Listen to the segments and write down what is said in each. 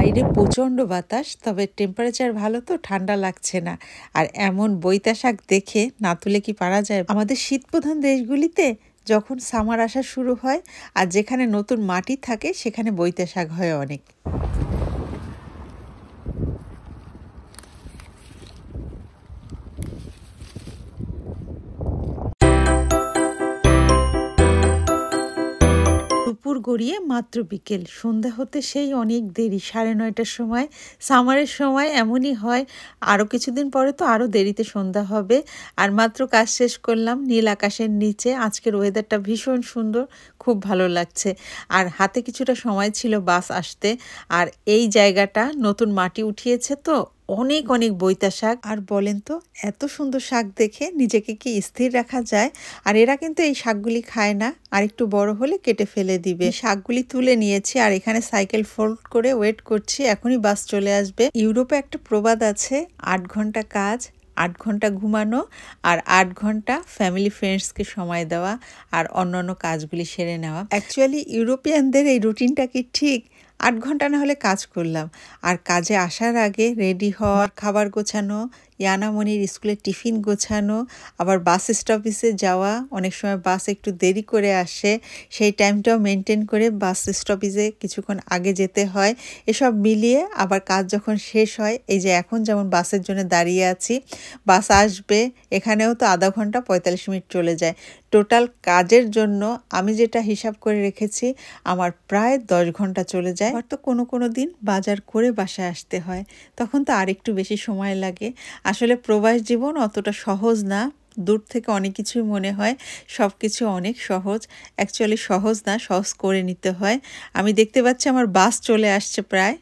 বাইরে প্রচণ্ড বাতাস, তবে টেম্পারেচার ভালো তো ঠান্ডা লাগছে না। আর এমন বইতা শাক দেখে না তুলে কি পারা যায়? আমাদের শীতপ্রধান দেশগুলিতে যখন সামার আসা শুরু হয় আর যেখানে নতুন মাটি থাকে সেখানে বইতা শাক হয় অনেক। দুপুর গড়িয়ে মাত্র বিকেল, সন্ধ্যা হতে সেই অনেক দেরি, 9:30টার সময়। সামারের সময় এমনই হয়, আরও কিছুদিন পরে তো আরও দেরিতে সন্ধ্যা হবে। আর মাত্র কাজ শেষ করলাম নীল আকাশের নিচে। আজকের ওয়েদারটা ভীষণ সুন্দর, খুব ভালো লাগছে। আর হাতে কিছুটা সময় ছিল বাস আসতে। আর এই জায়গাটা নতুন মাটি উঠিয়েছে তো অনেক অনেক বইতা শাক। আর বলেন তো, এত সুন্দর শাক দেখে নিজেকে কি স্থির রাখা যায়? আর এরা কিন্তু এই শাকগুলি খায় না, আর একটু বড় হলে কেটে ফেলে দিবে। শাকগুলি তুলে নিয়েছি আর এখানে সাইকেল ফোল্ড করে ওয়েট করছি, এখনই বাস চলে আসবে। ইউরোপে একটা প্রবাদ আছে, 8 ঘন্টা কাজ, 8 ঘন্টা ঘুমানো আর 8 ঘন্টা ফ্যামিলি ফ্রেন্ডসকে সময় দেওয়া আর অন্যান্য কাজগুলি সেরে নেওয়া। অ্যাকচুয়ালি ইউরোপিয়ানদের এই রুটিনটা কি ঠিক? 8 ঘন্টা না হলে কাজ করলাম, আর কাজে আসার আগে রেডি হওয়া, খাবার গোছানো, ইয়ানামনির স্কুলের টিফিন গোছানো, আবার বাস স্টপেজে যাওয়া। অনেক সময় বাস একটু দেরি করে আসে, সেই টাইমটাও মেনটেন করে বাস স্টপেজে কিছুক্ষণ আগে যেতে হয়। এসব মিলিয়ে আবার কাজ যখন শেষ হয়, এই যে এখন যেমন বাসের জন্য দাঁড়িয়ে আছি, বাস আসবে, এখানেও তো আধা ঘন্টা 45 মিনিট চলে যায়। টোটাল কাজের জন্য আমি যেটা হিসাব করে রেখেছি, আমার প্রায় 10 ঘন্টা চলে যায়। আবার তো কোনো কোনো দিন বাজার করে বাসায় আসতে হয়, তখন তো আরেকটু বেশি সময় লাগে। আসলে প্রবাস জীবন অতটা সহজ না। দূর থেকে অনেক কিছুই মনে হয় সব কিছু অনেক সহজ, অ্যাকচুয়ালি সহজ না, সহজ করে নিতে হয়। আমি দেখতে পাচ্ছি আমার বাস চলে আসছে, প্রায়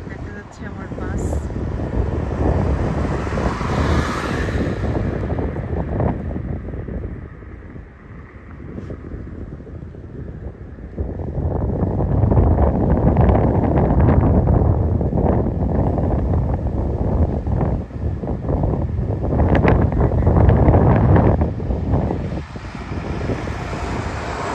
দেখা যাচ্ছে আমার বাস।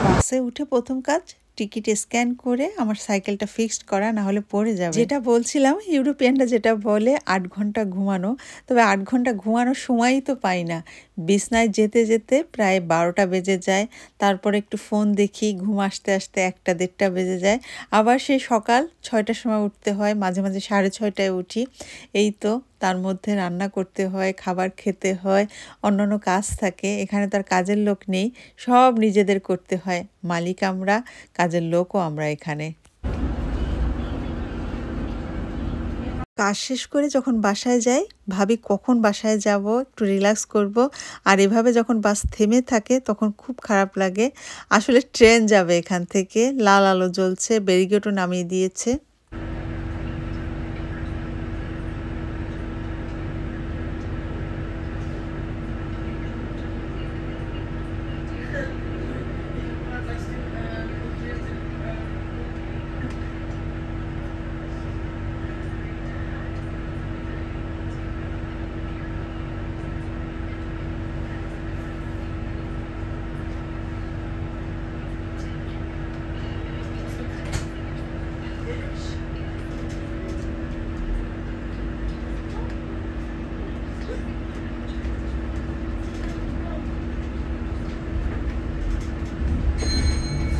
বাসে উঠে প্রথম কাজ টিকিট স্ক্যান করে আমার সাইকেলটা ফিক্সড করা, না হলে পড়ে যাবে। যেটা বলছিলাম, ইউরোপিয়ানরা যেটা বলে 8 ঘন্টা ঘুমানো, তবে 8 ঘন্টা ঘুমানোর সময়ই তো পাই না। বিছনায় যেতে যেতে প্রায় 12টা বেজে যায়, তারপরে একটু ফোন দেখি, ঘুম আসতে আসতে 1টা 1:30টা বেজে যায়। আবার সেই সকাল 6টার সময় উঠতে হয়, মাঝে মাঝে 6:30টায় উঠি। এই তো তার মধ্যে রান্না করতে হয়, খাবার খেতে হয়, অন্যান্য কাজ থাকে। এখানে তার কাজের লোক নেই, সব নিজেদের করতে হয়। মালিক আমরা, কাজের লোকও আমরা এখানে। কাজ শেষ করে যখন বাসায় যাই, ভাবি কখন বাসায় যাব, একটু রিল্যাক্স করব। আর এভাবে যখন বাস থেমে থাকে তখন খুব খারাপ লাগে। আসলে ট্রেন যাবে এখান থেকে, লাল আলো জ্বলছে, ব্যারিকেডও নামিয়ে দিয়েছে।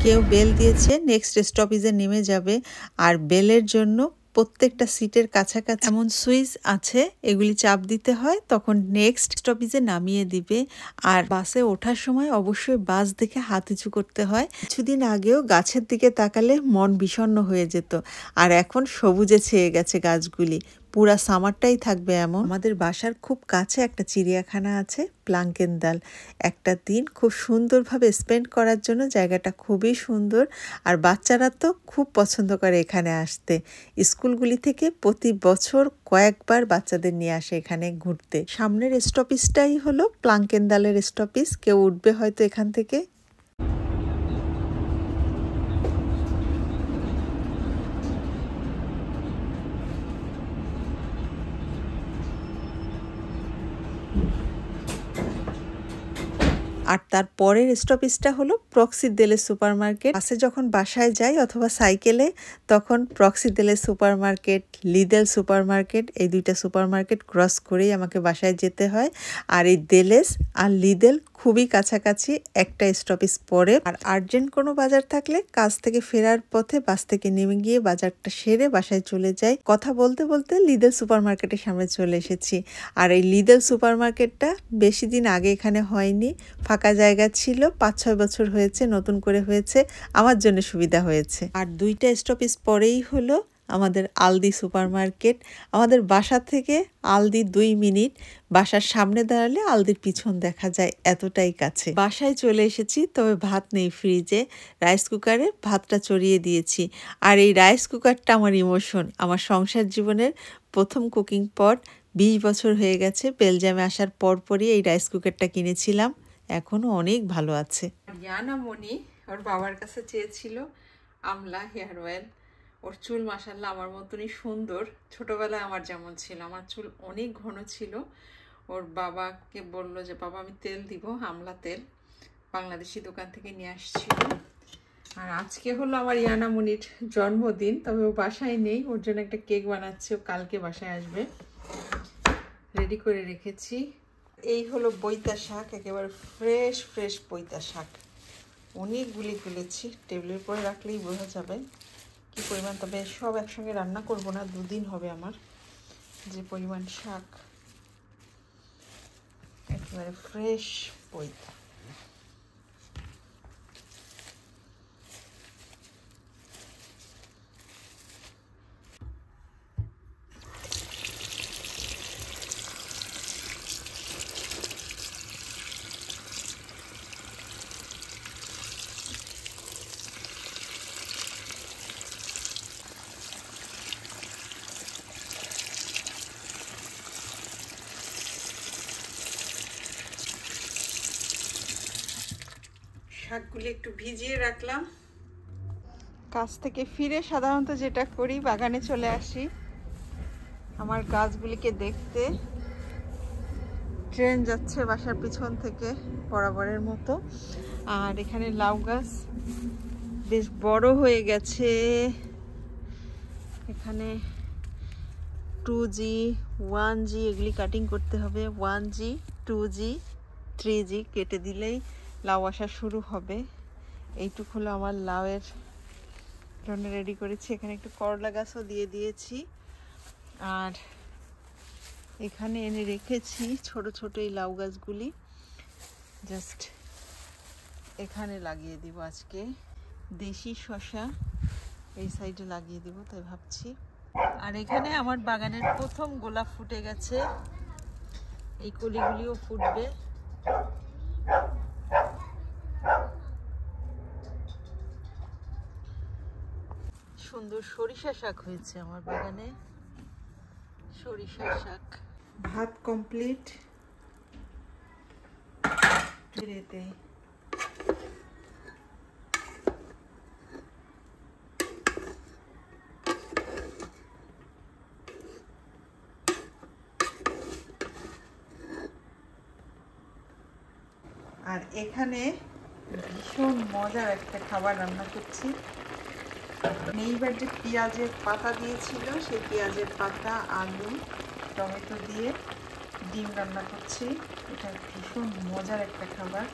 কেউ বেল দিয়েছে, নেক্সট স্টপেজে নেমে যাবে। আর বেলের জন্য প্রত্যেকটা সিটের কাছাকাছি এমন সুইচ আছে, এগুলি চাপ দিতে হয়, তখন নেক্সট স্টপেজে নামিয়ে দিবে। আর বাসে ওঠার সময় অবশ্যই বাস দেখে হাত উঁচু করতে হয়। কিছুদিন আগেও গাছের দিকে তাকালে মন বিষণ্ণ হয়ে যেত, আর এখন সবুজে ছেয়ে গেছে গাছগুলি, পুরা সামারটাই থাকবে এমন। আমাদের বাসার খুব কাছে একটা চিড়িয়াখানা আছে, প্লাঙ্কেনদাল। একটা দিন খুব সুন্দরভাবে স্পেন্ড করার জন্য জায়গাটা খুবই সুন্দর, আর বাচ্চারা তো খুব পছন্দ করে এখানে আসতে। স্কুলগুলি থেকে প্রতি বছর কয়েকবার বাচ্চাদের নিয়ে আসে এখানে ঘুরতে। সামনের স্টপেজটাই হলো প্লাঙ্কেনদালের স্টপেজ, কেউ উঠবে হয়তো এখান থেকে। আর তারপরের স্টপেজটা হলো প্রক্সিদেলের সুপার মার্কেট। বাসে যখন বাসায় যাই অথবা সাইকেলে, তখন প্রক্সিদেলের সুপার মার্কেট, লিদেল সুপার মার্কেট, এই দুইটা সুপার মার্কেট ক্রস করেই আমাকে বাসায় যেতে হয়। আর এই দেলেস আর লিদেল খুবই কাছাকাছি, একটা স্টপেজ পরে। আর আর্জেন্ট কোনো বাজার থাকলে কাজ থেকে ফেরার পথে বাস থেকে নেমে গিয়ে বাজারটা সেরে বাসায় চলে যাই। কথা বলতে বলতে লিদেল সুপার মার্কেটের সামনে চলে এসেছি। আর এই লিদেল সুপার মার্কেটটা বেশি দিন আগে এখানে হয়নি, ফাঁকা জায়গা ছিল, 5-6 বছর হয়েছে, নতুন করে হয়েছে, আমার জন্য সুবিধা হয়েছে। আর দুইটা স্টপেজ পরেই হলো আমাদের আলদি সুপার মার্কেট। আমাদের বাসা থেকে আলদি 2 মিনিট, বাসার সামনে দাঁড়ালে আলদির পিছন দেখা যায়, এতটাই কাছে। বাসায় চলে এসেছি, তবে ভাত নেই ফ্রিজে, রাইস কুকারে ভাতটা চড়িয়ে দিয়েছি। আর এই রাইস কুকারটা আমার ইমোশন, আমার সংসার জীবনের প্রথম কুকিং পট। 20 বছর হয়ে গেছে, বেলজিয়ামে আসার পরপরই এই রাইস কুকারটা কিনেছিলাম, এখনও অনেক ভালো আছে। ইয়ানা মনি ওর বাবার কাছে চেয়েছিল আমলা হেয়ার অয়েল। ওর চুল মাশাআল্লাহ আমার মতনই সুন্দর, ছোটবেলায় আমার যেমন ছিল, আমার চুল অনেক ঘন ছিল। ওর বাবাকে বলল যে বাবা আমি তেল দিব, আমলা তেল, বাংলাদেশি দোকান থেকে নিয়ে আসছিল। আর আজকে হলো আমার ইয়ানা মনির জন্মদিন, তবে ও বাসায় নেই, ওর জন্য একটা কেক বানাচ্ছে, ও কালকে বাসায় আসবে, রেডি করে রেখেছি। এই হলো বইতা শাক, একেবারে ফ্রেশ ফ্রেশ বইতা শাক, অনেকগুলি তুলেছি, টেবিলের উপরে রাখলেই বোঝা যাবে কি পরিমাণ। তবে সব একসঙ্গে রান্না করব না, 2 দিন হবে আমার, যে পরিমাণ শাক, একেবারে ফ্রেশ বইতা। শাকগুলি একটু ভিজিয়ে রাখলাম। কাজ থেকে ফিরে সাধারণত যেটা করি, বাগানে চলে আসি আমার গাছগুলিকে দেখতে। ট্রেন যাচ্ছে বাসার পিছন থেকে বরাবরের মতো। আর এখানে লাউ গাছ বেশ বড় হয়ে গেছে। এখানে 2G 1G এগুলি কাটিং করতে হবে, 1G 2G 3G কেটে দিলেই লাউ আসা শুরু হবে। এইটুক হলো আমার লাউয়ের জন্য রেডি করেছি। এখানে একটু করলা গাছও দিয়ে দিয়েছি। আর এখানে এনে রেখেছি ছোট ছোট এই লাউ গাছগুলি, জাস্ট এখানে লাগিয়ে দিব আজকে। দেশি শসা এই সাইডে লাগিয়ে দিব তাই ভাবছি। আর এখানে আমার বাগানের প্রথম গোলাপ ফুটে গেছে, এই কলিগুলিও ফুটবে। সুন্দর সরিষা শাক হয়েছে আমার বাগানে, সরিষা শাক। ভাত কমপ্লিট। আর এখানে ভীষণ মজার একটা খাবার রান্না করছি। এইবার যে পেঁয়াজের পাতা দিয়েছিল, সেই পেঁয়াজের পাতা, আলু, টমেটো দিয়ে ডিম রান্না করছি। এটা ভীষণ মজার একটা খাবার।